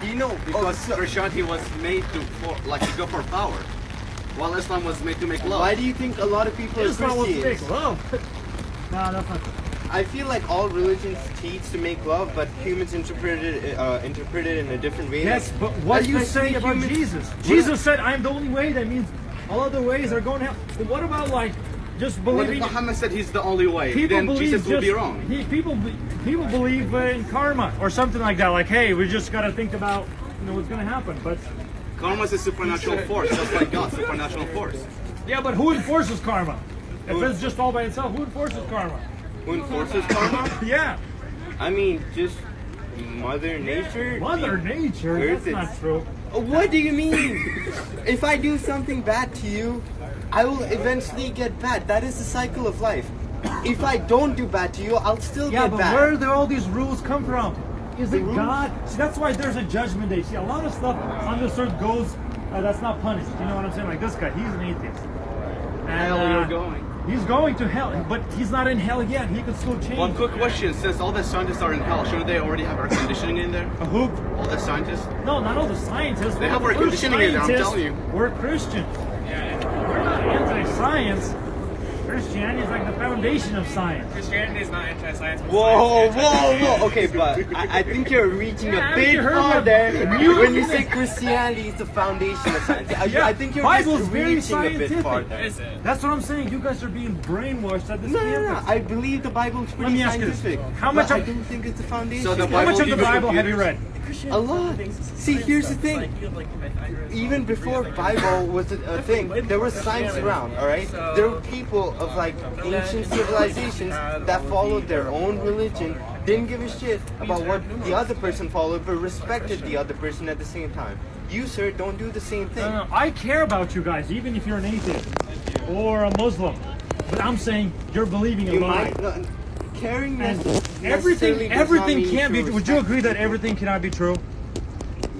You know, Because Christianity was made to go for power, while Islam was made to make love. why do you think a lot of people are Islam was to make Christians? love. No, that's not true. I feel like all religions teach to make love, but humans interpret it in a different way. Yes, Like, but what do you especially say about humans- Jesus? Jesus said, I'm the only way. That means all other ways are going to hell. But what about like just What if believing? Muhammad said he's the only way? People Then believe Jesus would be just- wrong. People believe in karma or something like that. Like, hey, we just got to think about what's going to happen. But Karma is a supernatural force, just like God, supernatural force. yeah, but who enforces karma? If it's just all by itself, who enforces karma? Who enforces karma? Yeah, I mean, just Mother Nature. Mother Nature. Earth That's is- not true. What do you mean? If I do something bad to you, I will eventually get bad. That is the cycle of life. If I don't do bad to you, I'll still Yeah, get but bad. where do all these rules come from? Is it rules? God? See, that's why there's a judgment day. See, a lot of stuff on this earth goes that's not punished. You know what I'm saying? Like this guy, he's an atheist. And, Hell, you're going. He's going to hell, but he's not in hell yet. He could still change. One quick question: since all the scientists are in hell, shouldn't they already have air conditioning in there? A hoop? All the scientists? No, not all the scientists. They have We're air conditioning in there, I'm scientists. telling you. We're Christians. We're not anti-science. Christianity is like the foundation of science. Christianity is not anti-science. but Whoa, science is whoa, anti-science. whoa. Okay, but I think you're reaching Yeah, a bit you heard what- farther you- when you say Christianity is the foundation of science. Yeah, I think you're Bible's just very reaching a bit scientific. farther. Is it? That's what I'm saying. You guys are being brainwashed at this No, no, no. campus. I believe the Bible's Let pretty me ask you this. scientific. How much but I of- don't think it's the foundation. So the How much of the gives you Bible have you computers? read? A lot. See, here's the thing. Even before Bible was a thing, there was science around, alright? There were people of like ancient civilizations that followed their own religion, didn't give a shit about what the other person followed, but respected the other person at the same time. You, sir, don't do the same thing. No, I care about you guys, even if you're an atheist or a Muslim. But I'm saying you're believing a You lie. might not, caring And necessarily does not everything mean can be. true Would you respect. agree that everything cannot be true?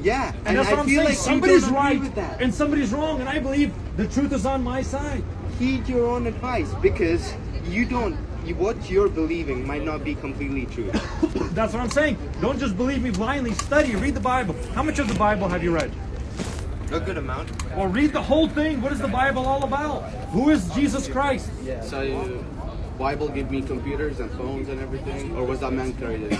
Yeah, And that's what I I'm feel saying. like Somebody's you don't agree right with that. and somebody's wrong, and I believe the truth is on my side. Heed your own advice because what you're believing might not be completely true. That's what I'm saying. Don't just believe me blindly. Study, read the Bible. How much of the Bible have you read? A good amount. Or read the whole thing. What is the Bible all about? Who is Jesus Christ? So, Bible give me computers and phones and everything, or was that man created?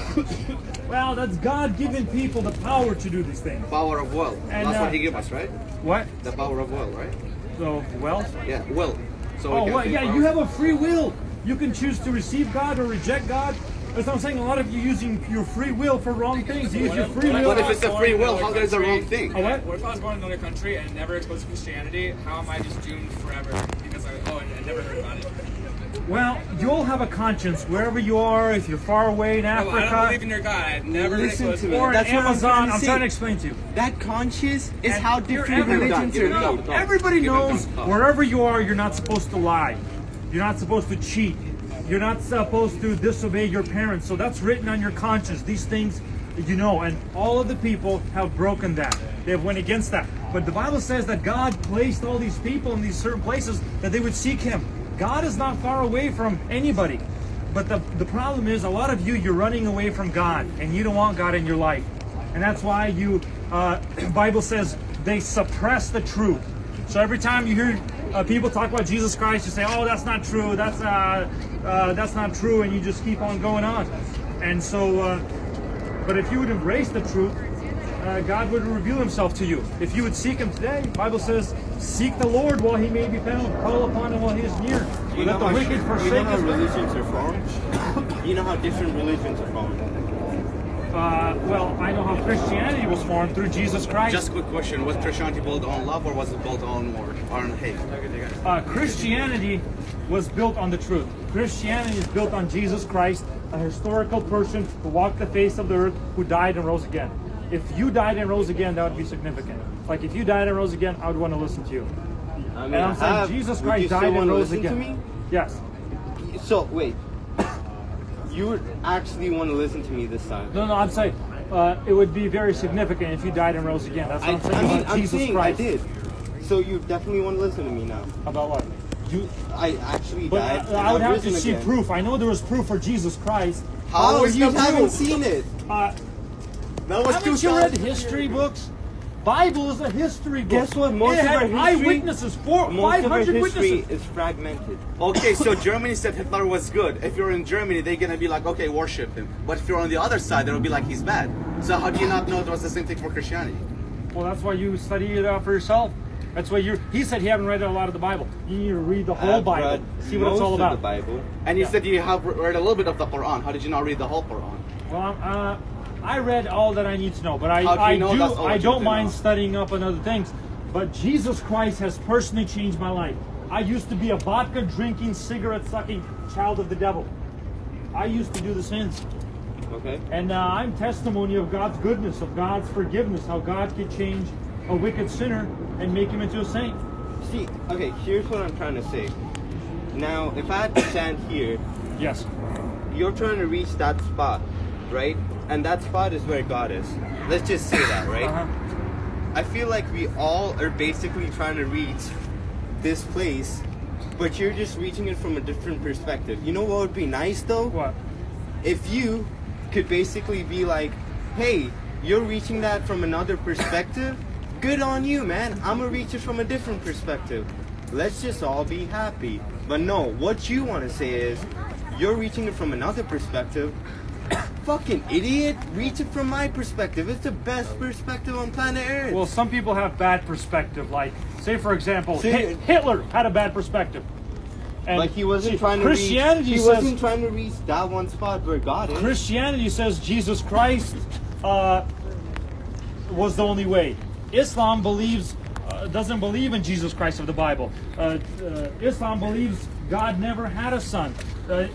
Well, that's God giving people the power to do these things. Power of will. And, That's uh, what he gave us, right? What? The power of will, right? So, well, Yeah, will. So oh, we can well, think yeah, about- you have a free will. You can choose to receive God or reject God. That's what I'm saying. A lot of you using your free will for wrong things. You use your free will. But if it's a free will, how that is the wrong thing? Oh, what? What if I was born in another country and never exposed to Christianity? How am I just doomed forever? Because I never heard about it. Well, you'll have a conscience wherever you are. If you're far away in No, I don't Africa believe in your God. I've never been Listen exposed to to me. it. or in That's what I'm Amazon, trying to I'm say. trying to explain to you. That conscious is And how you're different everybody- religions Give are it made. up. Everybody Give it knows up. wherever you are, you're not supposed to lie. You're not supposed to cheat. You're not supposed to disobey your parents. So that's written on your conscience. These things you know, and all of the people have broken that. They have went against that. But the Bible says that God placed all these people in these certain places that they would seek Him. God is not far away from anybody. But the problem is, a lot of you're running away from God, and you don't want God in your life. And that's why Bible says they suppress the truth. So every time you hear people talk about Jesus Christ, you say, "Oh, that's not true. That's not true," and you just keep on going on. And so, but if you would embrace the truth, God would reveal Himself to you. If you would seek Him today, the Bible says, "Seek the Lord while He may be found; call upon Him while He is near." Let the wicked forsake how His way. religions are formed? You know how different religions are formed? Well, I know how Christianity was formed through Jesus Christ. Just a quick question: was Christianity built on love, or was it built on war or on hate? Christianity was built on the truth. Christianity is built on Jesus Christ, a historical person who walked the face of the earth, who died and rose again. If you died and rose again, that would be significant. Like if you died and rose again, I would want to listen to you. I And I'm saying Jesus would you Christ still died and wanna rose listen again. to me? Yes. So wait, you would actually want to listen to me this time? No, I'm saying it would be very significant if you died and rose again. That's what I'm saying I mean, about I'm Jesus saying Christ. I did. So you definitely want to listen to me now? About what? I actually But died. and I would I've have to risen see again. proof. I know there was proof for Jesus Christ. How is you the haven't proof? seen it? That was Haven't you read history books? Bible is a history book. Guess what? Most it of had our history, eyewitnesses, most of our 500 history witnesses. is fragmented. Okay, so Germany said Hitler was good. If you're in Germany, they're gonna be like, okay, worship him. But if you're on the other side, they'll be like, he's bad. So how do you not know it was the same thing for Christianity? Well, that's why you study it out for yourself. That's why he said he haven't read a lot of the Bible. You need to read the whole I've Bible, read see what it's all most about. of the Bible. And you Yeah. said you have read a little bit of the Quran. How did you not read the whole Quran? Well, I read all that I need to know, but How do you know that's all I that you don't do mind know? studying up on other things. But Jesus Christ has personally changed my life. I used to be a vodka drinking, cigarette sucking child of the devil. I used to do the sins. Okay. And I'm testimony of God's goodness, of God's forgiveness, how God could change a wicked sinner and make him into a saint. See, okay, here's what I'm trying to say. Now, if I had to stand here, Yes. you're trying to reach that spot, right? And that spot is where God is. Let's just say that, right? Uh-huh. I feel like we all are basically trying to reach this place, but you're just reaching it from a different perspective. You know what would be nice though? What? If you could basically be like, hey, you're reaching that from another perspective, good on you, man. I'm gonna reach it from a different perspective. Let's just all be happy. But no, what you want to say is, you're reaching it from another perspective. Fucking idiot, reach it from my perspective. It's the best perspective on planet Earth. Well, some people have bad perspective. Like, say for example, See- Hitler had a bad perspective. And like he wasn't see, trying to Christianity reach, he says wasn't trying to reach that one spot where God is. Christianity says Jesus Christ was the only way. Islam believes doesn't believe in Jesus Christ of the Bible. Islam believes God never had a son.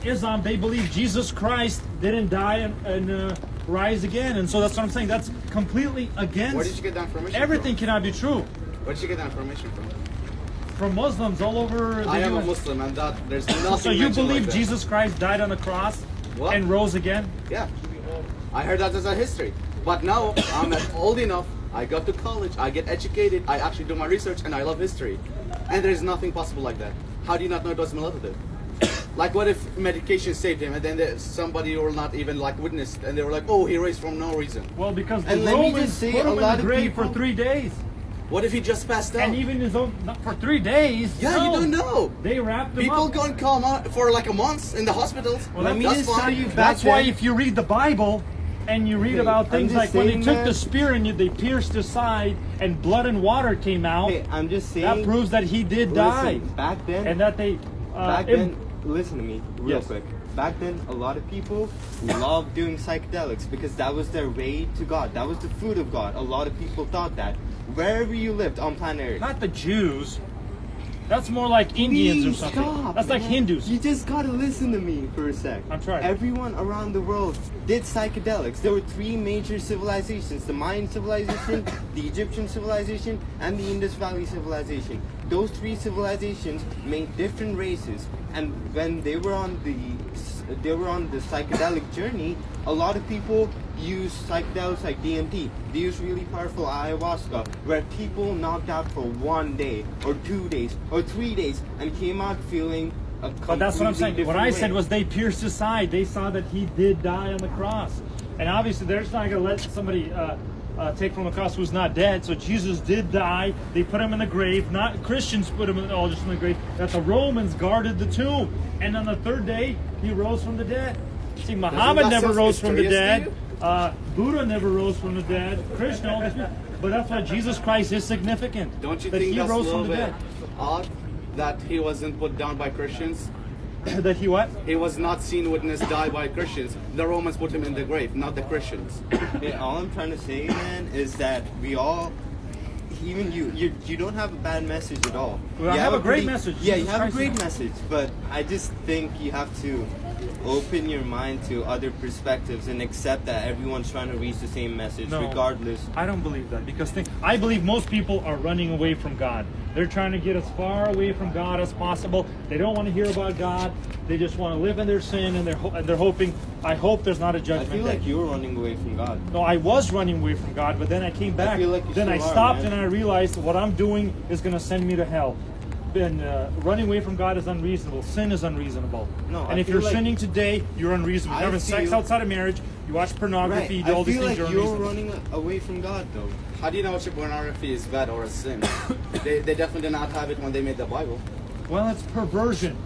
Islam, they believe Jesus Christ didn't die and rise again, and so that's what I'm saying. That's completely against. Where did you get that information Everything from? cannot be true. Where did you get that information from? Muslims all over the I am a US. Muslim, and that there's nothing. So you mentioned believe like that. Jesus Christ died on the cross What? and rose again? Yeah, I heard that as a history. But now I'm old enough. I go to college. I get educated. I actually do my research, and I love history. And there's nothing possible like that. How do you not know it was manipulative? Like, what if medication saved him, and then somebody will not even like witnessed, and they were like, "Oh, he raised from no reason." Well, because the And let me Romans just say, put a him in lot the of grave people- for 3 days. What if he just passed out? And even his own, not for 3 days. Yeah, no. you don't know. They wrapped him People up. go and coma for like a month in the hospitals. Well, Let me That's just fine. tell you back That's why then- if you read the Bible and you read Hey, about I'm things just like when they saying, took man. the spear and they pierced his side and blood and water came out, Hey, I'm just saying. that proves that he did die. Listen, back then, And that they... back then, listen to me real Yes. quick. Back then, a lot of people loved doing psychedelics because that was their way to God. That was the food of God. A lot of people thought that. Wherever you lived on planet Earth. Not the Jews. That's more like Indians Please or something. stop, That's like man. Hindus. You just gotta listen to me for a sec. I'm trying. Everyone around the world did psychedelics. There were 3 major civilizations: the Mayan civilization, the Egyptian civilization, and the Indus Valley civilization. Those 3 civilizations made different races, and when they were on the psychedelic journey, a lot of people use psychedelics like DMT. They use really powerful ayahuasca, where people knocked out for 1 day, or 2 days, or 3 days, and came out feeling a But that's what I'm saying. completely What I different said way. was they pierced his side. They saw that he did die on the cross. And obviously they're just not going to let somebody take from the cross who's not dead. So Jesus did die. They put him in the grave. Not Christians put him all just in the grave. That the Romans guarded the tomb. And on the 3rd day, he rose from the dead. See, Muhammad that never sound rose from the mysterious dead. to Buddha never rose from the dead. Krishna, all these people. But that's why Jesus Christ is significant. Don't you that think he that's a rose little from the bit dead. odd that he wasn't put down by Christians? That he what? He was not seen witness die by Christians. The Romans put him in the grave, not the Christians. Hey, all I'm trying to say, man, is that we all, even you don't have a bad message at all. Well, I You have a great message. Yeah, you Jesus have Christ a great is- message, but I just think you have to open your mind to other perspectives and accept that everyone's trying to reach the same message, No. regardless. I don't believe that because I believe most people are running away from God. They're trying to get as far away from God as possible. They don't want to hear about God. They just want to live in their sin, and they're hoping. I hope there's not a I judgment feel day. like you're running away from God. No, I was running away from God, but then I came back. feel like you then I still are, stopped man. and I realized what I'm doing is going to send me to hell. been running away from God is unreasonable. Sin is unreasonable. No, and I if feel you're like- sinning today, you're unreasonable. I You're having sex feel- outside of marriage. You watch pornography. You Right. do all I these feel things. like You're you're unreasonable. running away from God, though. How do you know what pornography is bad or a sin? They definitely did not have it when they made the Bible. Well, it's perversion.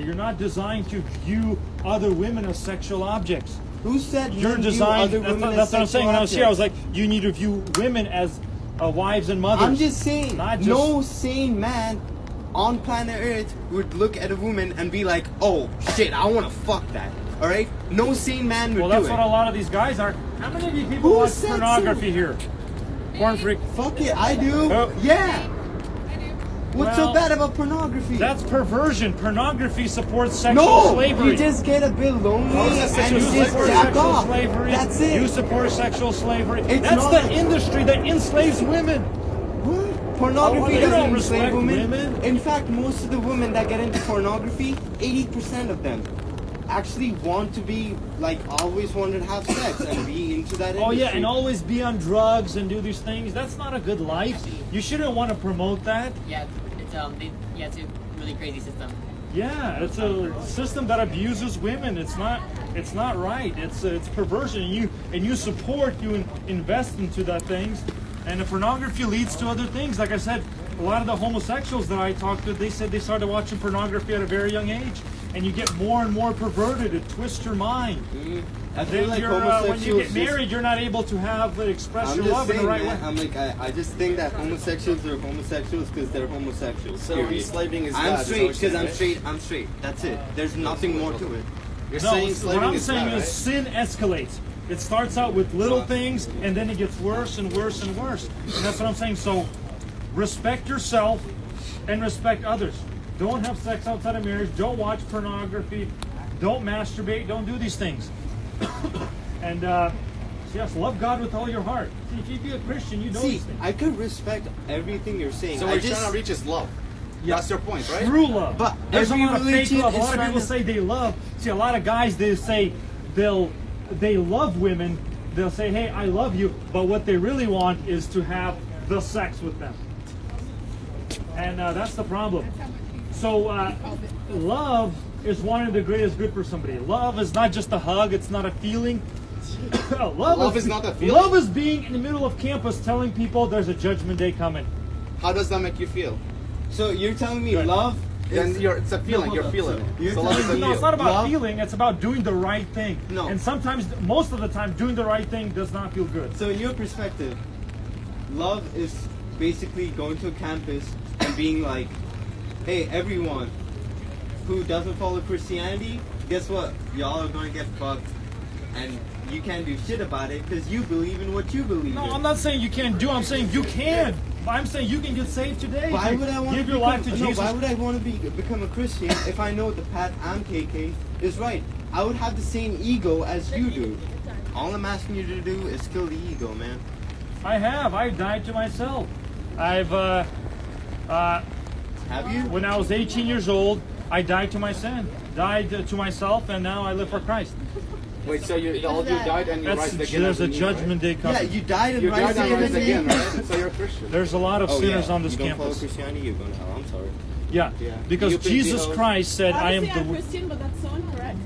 You're not designed to view other women as sexual objects. Who said You're men view designed. other That's, women that's as what I'm saying. When I was here, I was sexual like, you need to view women as wives and mothers. I'm just saying, Not just- no sane man on planet Earth would look at a woman and be like, oh shit, I want to fuck that. All right? No sane man would Well, do that's it. what a lot of these guys are. How many of you people Who watch said pornography so? here? Porn freak. Fuck it, I do. Oh. Yeah. What's Well, so bad about pornography? That's perversion. Pornography supports sexual no, slavery. you just get a bit lonely How is that and sexual you just slavery? jack sexual off. slavery. That's it. You support sexual slavery. It's That's not the like- industry that enslaves women. What? Pornography Oh, you don't doesn't respect enslave women. women? In fact, most of the women that get into pornography, 80% of them actually want to be, like, always wanted to have sex and be into that industry. Oh yeah, and always be on drugs and do these things. That's not a good life. You shouldn't want to promote that. Yeah, it's a really crazy system. Yeah, it's a system that abuses women. It's not right. It's perversion. And you support, invest into that things, and the pornography leads to other things. Like I said, a lot of the homosexuals that I talked to, they said they started watching pornography at a very young age, and you get more and more perverted. It twists your mind. I Then feel like when you homosexuals get married, you're not able to express I'm your just love in saying, the right man, way. I'm like, I just think that homosexuals are homosexuals because they're homosexuals. So period. enslaving is bad, I'm is straight what you're because I'm saying, straight. I'm straight. That's it. There's nothing more to it. You're No, saying what slaving I'm is saying bad, is right? sin escalates. It starts out with little things, and then it gets worse and worse and worse. And that's what I'm saying. So, respect yourself and respect others. Don't have sex outside of marriage. Don't watch pornography. Don't masturbate. Don't do these things. And yes, love God with all your heart. See, if you be a Christian, you know See, these things. I could respect everything you're saying. So I what just, you're trying to reach is love. Yeah. That's your point, right? True love. But There's a every lot of fake religion love. A is lot of trying people to- say they love. See, a lot of guys, they say they love women. They'll say, hey, I love you. But what they really want is to have the sex with them. And that's the problem. So love is wanting the greatest good for somebody. Love is not just a hug. It's not a feeling. Love is not a feeling? Love is being in the middle of campus telling people there's a judgment day coming. How does that make you feel? So you're telling me Good. love Then is it's a feeling. No, You're hold feeling up. it. You're So love is a telling me No, it's feel. not about Love- feeling. It's about doing the right thing. No. And sometimes, most of the time, doing the right thing does not feel good. So in your perspective, love is basically going to a campus and being like, hey, everyone who doesn't follow Christianity, guess what? Y'all are going to get fucked. And you can't do shit about it because you believe in what you believe No, in. I'm not saying you can't do. I'm saying you can. I'm saying you can get saved today. Why would I want give to your life to no, Jesus? why would I want to become a Christian if I know the path I'm taking is right? I would have the same ego as you do. All I'm asking you to do is kill the ego, man. I have. I died to myself. I've Have you? when I was 18 years old, I died to my sin, died to myself, and now I live for Christ. Wait, so you died and you That's rise again? there's as a new, judgment day Yeah, coming. you died and Right? You rise died and rise again, again. right? So you're a Christian. There's a lot of Oh, sinners yeah. on this you don't follow campus. Christianity, you're going to hell. I'm sorry. Yeah, Yeah. because You think Jesus you know- Christ said, "I am Honestly, I'm the." Christian, but that's so incorrect.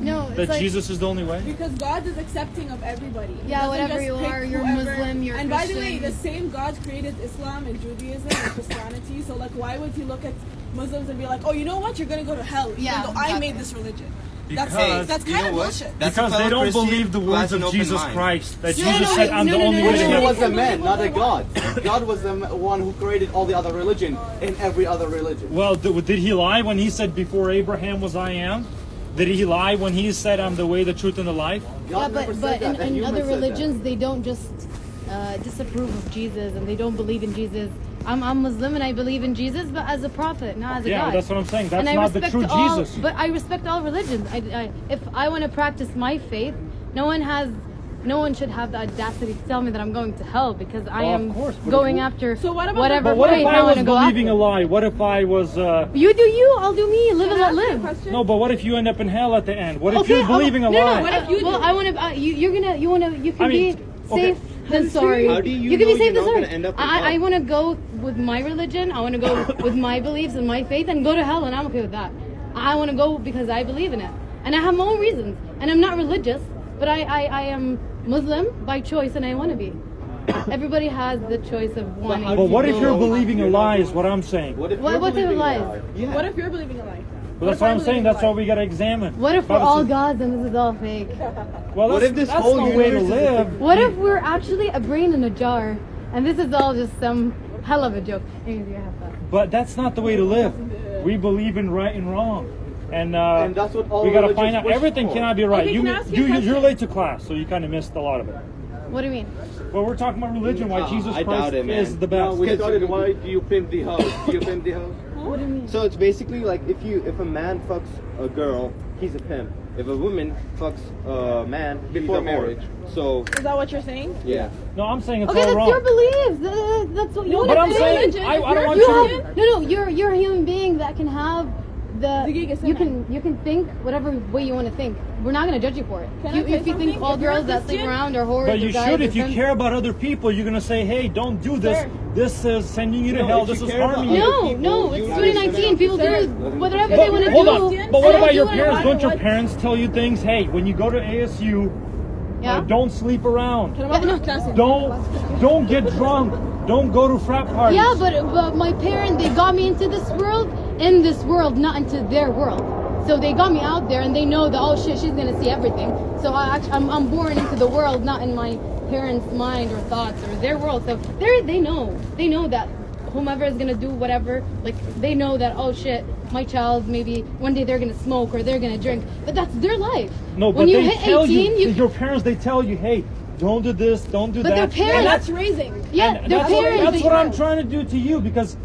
No, it's That like, Jesus is the only way. Because God is accepting of everybody. He Yeah, doesn't whatever just you pick are, you're whoever. Muslim, you're And by the way, Christian. the same God created Islam and Judaism and Christianity. So like, why would He look at Muslims and be like, oh, you know what, you're gonna go to hell, even Yeah, though I exactly. made this religion? Because- That's You kind know of what? bullshit. That's a Because they fellow don't Christian believe the who words has an of open Jesus mind. Christ. That No, Jesus no, said, no, "I'm the no, only no, way no, to He no, heaven." was a no, man, no, not no, a no. God. God was the one who created all the other religion in every other religion. Well, did he lie when he said, "Before Abraham was I am"? Did he lie when he said, "I'm the way, the truth, and the life"? yeah, God never but said that. The in human other said that. religions, they don't just disapprove of Jesus and they don't believe in Jesus. I'm Muslim and I believe in Jesus, but as a prophet, not as a Yeah, God. that's what I'm saying. That's and I not the respect true all, Jesus. But I respect all religions. If I want to practice my faith, no one should have the audacity to tell me that I'm going to hell because I Well, of am course, but going if- after So what about whatever But what faith if I I want was to go believing after. a lie? What if I was? You do you, I'll do me. Live and Can I let ask you a live. question? No, but what if you end up in hell at the end? What if you're believing a no, lie? No, What if you well, do? I want to. You can I mean, be okay. safe then sorry. How do you can know be saved, you're then not sorry. gonna end up in I hell? want to go with my religion. I want to go with my beliefs and my faith and go to hell, and I'm okay with that. I want to go because I believe in it, and I have my own reasons. And I'm not religious, but I am Muslim by choice, and I want to be. Everybody has the choice of wanting. But what if to you're go. believing a lie? Is what I'm saying. What if What you're type of believing a lies? lie? Yeah. What if you're believing a lie? But that's what I'm saying. That's what we gotta examine. What if we're Bible all says- gods and this is all fake? Well, What that's, if this that's whole no way to universe is a live. What if we're actually a brain in a jar, and this is all just some hell of a joke? Anyways, you have that. But that's not the way to live. We believe in right and wrong, and that's what all we gotta religions find out. push Everything for. cannot be right. Okay, you, can I ask you a you're question? late to class, so you kind of missed a lot of it. What do you mean? Well, we're talking about religion. Why Jesus I Christ doubt it, man. is the No, best. we started. Why do you pimp the house? Do you pimp the house? What do you mean? So it's basically like if a man fucks a girl, he's a pimp. If a woman fucks a man before a whore. marriage, so Is that what you're saying? yeah. No, I'm saying it's Okay, all that's wrong. your beliefs. That's what you No, But I'm If saying religion, I if don't you're want you you to. have, no, you're a human being that can have the The gig is you in can think whatever way you want to think. We're not gonna judge you for it. Can I say If you think something? all If you're a girls that sleep Christian- around are whores, But or you guys should, or if you femmes- care about other people, you're gonna say, "Hey, don't do this. Sir. This is sending you to No, hell. if This you is care about harming you." other No, people, no, you it's understand 2019. People do Sir. whatever But they want to do. hold on. But what And about they your do it no parents? matter Don't your what. parents tell you things? Hey, when you go to ASU, Yeah. don't sleep around. Can I Yeah, no. Don't get drunk. Don't go to frat parties. Yeah, but my parents, they got me into this world, not into their world. So they got me out there, and they know that, oh shit, she's gonna see everything. So I'm born into the world, not in my parents' mind or thoughts or their world. So they know that whomever is gonna do whatever, like they know that, oh shit, my child, maybe one day they're gonna smoke or they're gonna drink, but that's their life. No, when but you they hit tell 18, your parents. They tell you, "Hey, don't do this. Don't do But that." their parents- And that's raising. yeah, And their that's parents. That's they- what I'm trying to do to you because.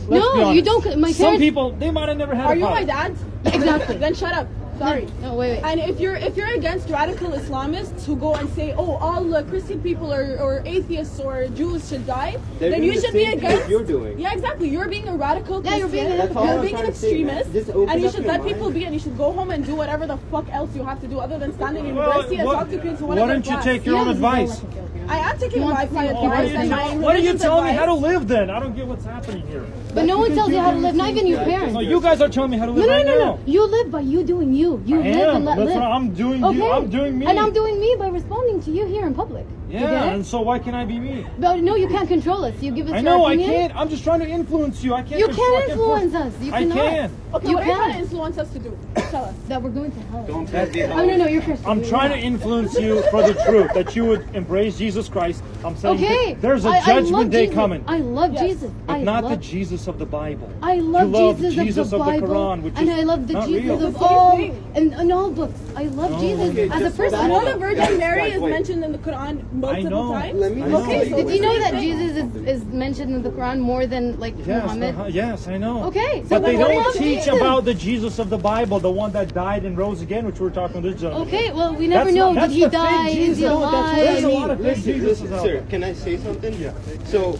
Let's No, be honest, you don't- my Some parents- people they might have never had. Are a you father. my dad? Exactly. Then shut up. Sorry. No, wait. And if you're against radical Islamists who go and say, oh, all Christian people or atheists or Jews should die, They're then doing you the should be same thing against. that you're doing. Yeah, exactly. You're being a radical Yeah, you're Christian. being- That's all You're I'm being an trying to say, man. extremist, Just open and you up should your let people mind. be, and you should go home and do whatever the fuck else you have to do other than stand in Well, university and talk to kids who want to why don't you take your own advice? I am taking You want my to see advice what and my Why do you religion's tell me how to advice. live then? I don't get what's happening here. But no one tells you how to live, not even your parents. No, you guys are telling me how to live right now. You live by you doing you. You I live am. and let That's live. what I'm doing. Okay. You. I'm doing me. And I'm doing me by responding to you here in public. You get Yeah, it? and so why can't I be me? But no, you can't control us. You give us I your know I opinion. can't. I'm just trying to influence you. I can't. You control- I can't can't influence force- us. You I cannot. can. Okay, You what are you trying to can. influence us to do? Tell us. That we're going to hell. Don't pimp the Oh house. no, you're Christian. I'm trying to influence you for the truth, that you would embrace Jesus Christ. I'm saying Okay. that there's a I love judgment day Jesus. coming, I love Yes. Jesus. but I not love, the Jesus of the Bible. I love, you love Jesus of the Bible, Quran, which and is I love the not Jesus real. of It's the same all thing. and all books. I love No, Jesus okay, as a just person. You know the Guys, Virgin Mary guys, is wait. mentioned in the Quran multiple know. times. Let me I know. okay, so Did you know that it's- Jesus is mentioned in the Quran more than like Yes, Muhammad? yes, I know. Okay, so but they then what don't about teach Jesus? about the Jesus of the Bible, the one that died and rose again, which we're talking about this gentleman. Okay, well we never That's know. not- Did he that's the fake die? Is Jesus. he No, that's what alive? There's a lot of fake Listen, Jesus listen, out sir, there. can I say something? Yeah. So,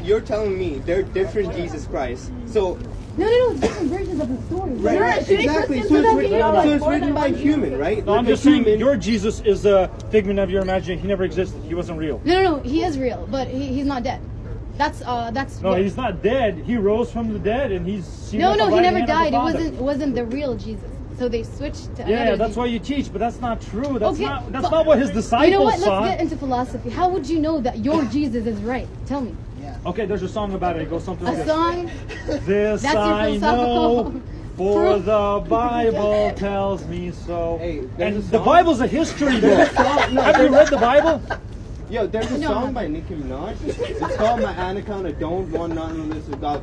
you're telling me they're different Jesus Christ. So, No, different versions of the story. right, Sure, right, shitty exactly. Christians So it's have written, been here, like, so it's more written than by 1 human, right? No, I'm Like a just saying human- your Jesus is a figment of your imagination. He never existed. He wasn't real. No, he is real, but he's not dead. That's No, what- he's not dead. He rose from the dead, and he's seated No, at the he right never hand of died. the It Father. wasn't the real Jesus. So they switched to Yeah, another that's Jesus. why you teach, but that's not true. That's Okay, not but- what his disciples You know what? saw. Let's get into philosophy. How would you know that your Jesus is right? Tell me. Okay, there's a song about it. It goes something like A this. song? This That's your I know, philosophical for proof. the Bible tells me so. Hey, there's And a the song- Bible's a history book. No, Have you read the Bible? Yo, there's a No. song by Nicki Minaj. It's called My Anaconda Don't Want Nothing Unless It Got